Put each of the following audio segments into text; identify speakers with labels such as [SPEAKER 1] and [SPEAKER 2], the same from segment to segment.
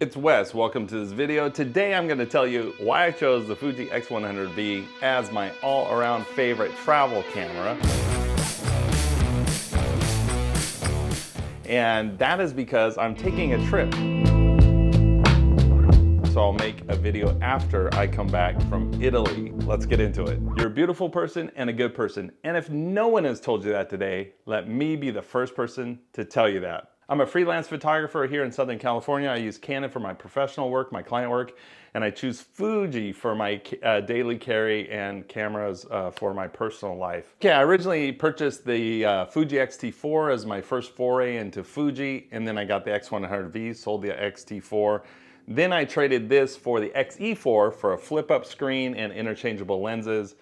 [SPEAKER 1] It's Wes, welcome to this video. Today I'm going to tell you why I chose the Fuji X100V as my all-around favorite travel camera. And that is because I'm taking a trip. So I'll make a video after I come back from Italy. Let's get into it. You're a beautiful person and a good person. And if no one has told you that today, let me be the first person to tell you that. I'm a freelance photographer here in Southern California. I use Canon for my professional work, my client work, and I choose Fuji for my daily carry and cameras for my personal life. Okay, I originally purchased the Fuji X-T4 as my first foray into Fuji, and then I got the X100V, sold the X-T4. Then I traded this for the XE4 for a flip-up screen and interchangeable lenses.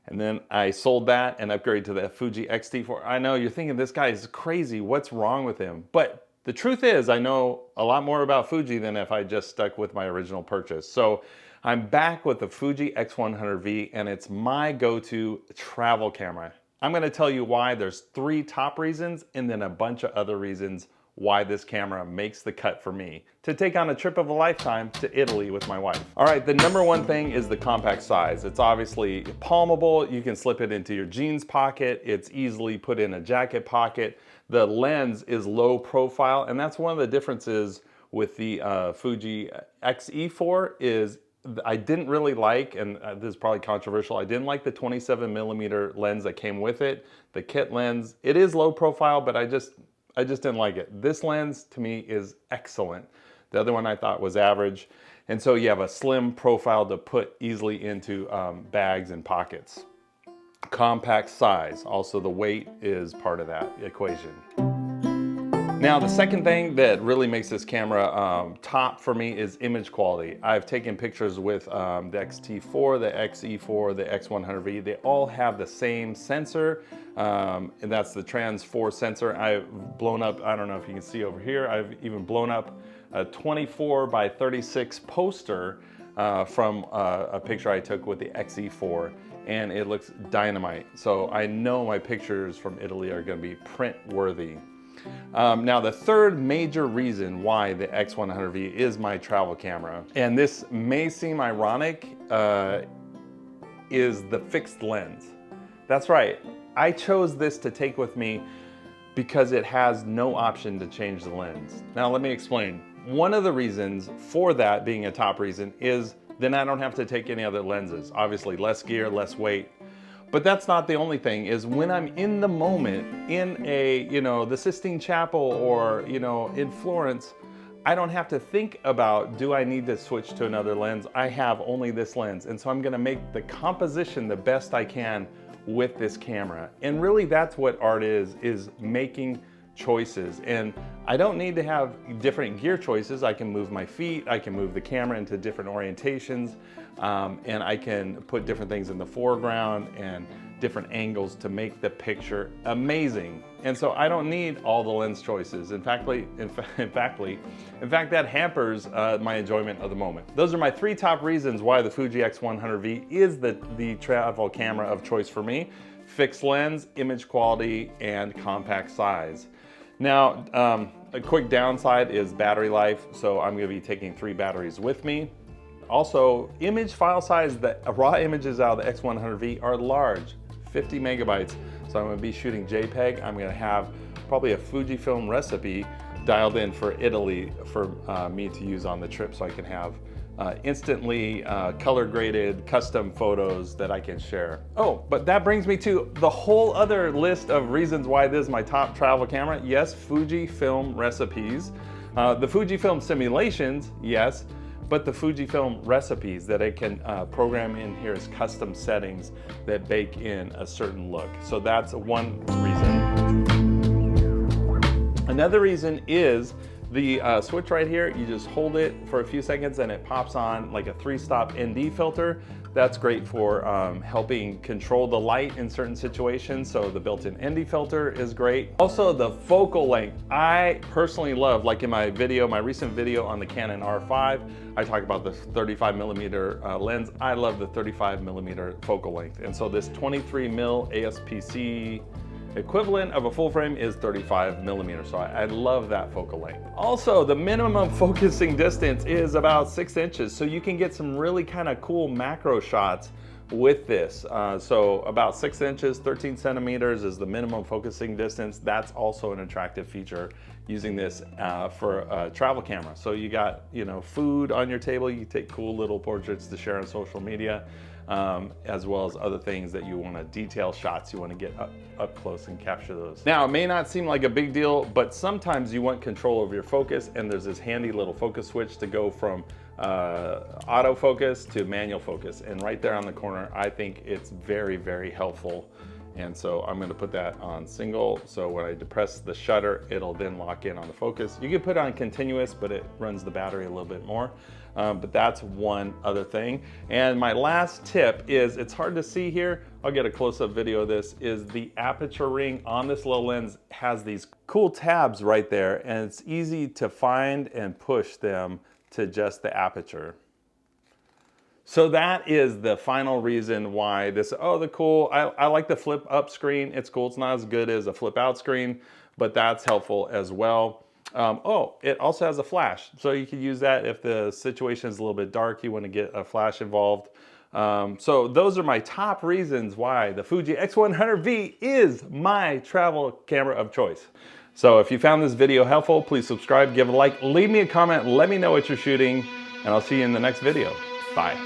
[SPEAKER 1] And then I sold that and upgraded to the Fuji X-T4. I know you're thinking this guy is crazy, what's wrong with him? But the truth is I know a lot more about Fuji than if I just stuck with my original purchase. So I'm back with the Fuji X100V and it's my go-to travel camera. I'm gonna tell you why. There's 3 top reasons and then a bunch of other reasons why this camera makes the cut for me to take on a trip of a lifetime to Italy with my wife. All right, the number one thing is the compact size. It's obviously palmable. You can slip it into your jeans pocket. It's easily put in a jacket pocket. The lens is low profile, and that's one of the differences with the Fuji XE4 is I didn't really like, and this is probably controversial, I didn't like the 27mm lens that came with it. The kit lens, it is low profile, but I just didn't like it. This lens to me is excellent. The other one I thought was average. And so you have a slim profile to put easily into bags and pockets. Compact size, also the weight is part of that equation. Now the second thing that really makes this camera top for me is image quality. I've taken pictures with the X-T4, the XE4, the X100V. They all have the same sensor, and that's the Trans 4 sensor. I've blown up, I don't know if you can see over here, I've even blown up a 24 by 36 poster from a picture I took with the XE4, and it looks dynamite. So I know my pictures from Italy are gonna be print worthy. Now the third major reason why the X100V is my travel camera, and this may seem ironic, is the fixed lens. That's right, I chose this to take with me because it has no option to change the lens. Now let me explain. One of the reasons for that being a top reason is then I don't have to take any other lenses. Obviously less gear, less weight. But that's not the only thing, is when I'm in the moment in a, the Sistine Chapel or, in Florence, I don't have to think about, do I need to switch to another lens? I have only this lens. And so I'm gonna make the composition the best I can with this camera. And really that's what art is making choices. And I don't need to have different gear choices. I can move my feet, I can move the camera into different orientations, and I can put different things in the foreground and different angles to make the picture amazing. And so I don't need all the lens choices. In fact, that hampers my enjoyment of the moment. Those are my 3 top reasons why the Fuji X100V is the travel camera of choice for me. Fixed lens, image quality, and compact size. Now, a quick downside is battery life. So I'm gonna be taking 3 batteries with me. Also, image file size, the raw images out of the X100V are large, 50 megabytes. So I'm gonna be shooting JPEG. I'm gonna have probably a Fujifilm recipe dialed in for Italy for me to use on the trip so I can have instantly color graded custom photos that I can share. Oh, but that brings me to the whole other list of reasons why this is my top travel camera. Yes, Fujifilm recipes. The Fujifilm simulations, yes, but the Fujifilm recipes that I can program in here as custom settings that bake in a certain look. So that's one reason. Another reason is the switch right here. You just hold it for a few seconds and it pops on like a 3-stop ND filter. That's great for helping control the light in certain situations. So the built-in ND filter is great. Also the focal length, I personally love, like in my recent video on the Canon R5, I talk about the 35mm lens. I love the 35mm focal length. And so this 23mm ASPC Equivalent of a full frame is 35 millimeters, so I love that focal length. Also, the minimum focusing distance is about 6 inches, so you can get some really kind of cool macro shots with this. So about 6 inches, 13 centimeters is the minimum focusing distance. That's also an attractive feature using this for a travel camera. So you got, you know, food on your table, you take cool little portraits to share on social media, as well as other things that you want to detail shots, you want to get up close and capture those. Now, it may not seem like a big deal, but sometimes you want control over your focus, and there's this handy little focus switch to go from autofocus to manual focus. And right there on the corner, I think it's very, very helpful. And so I'm gonna put that on single. So when I depress the shutter, it'll then lock in on the focus. You can put it on continuous, but it runs the battery a little bit more. But that's one other thing. And my last tip is, it's hard to see here, I'll get a close-up video of this, is the aperture ring on this little lens has these cool tabs right there, and it's easy to find and push them to adjust the aperture. So that is the final reason why this, I like the flip up screen. It's cool, it's not as good as a flip out screen, but that's helpful as well. It also has a flash. So you could use that if the situation is a little bit dark, you want to get a flash involved. So those are my top reasons why the Fuji X100V is my travel camera of choice. So if you found this video helpful, please subscribe, give a like, leave me a comment, let me know what you're shooting, and I'll see you in the next video. Bye.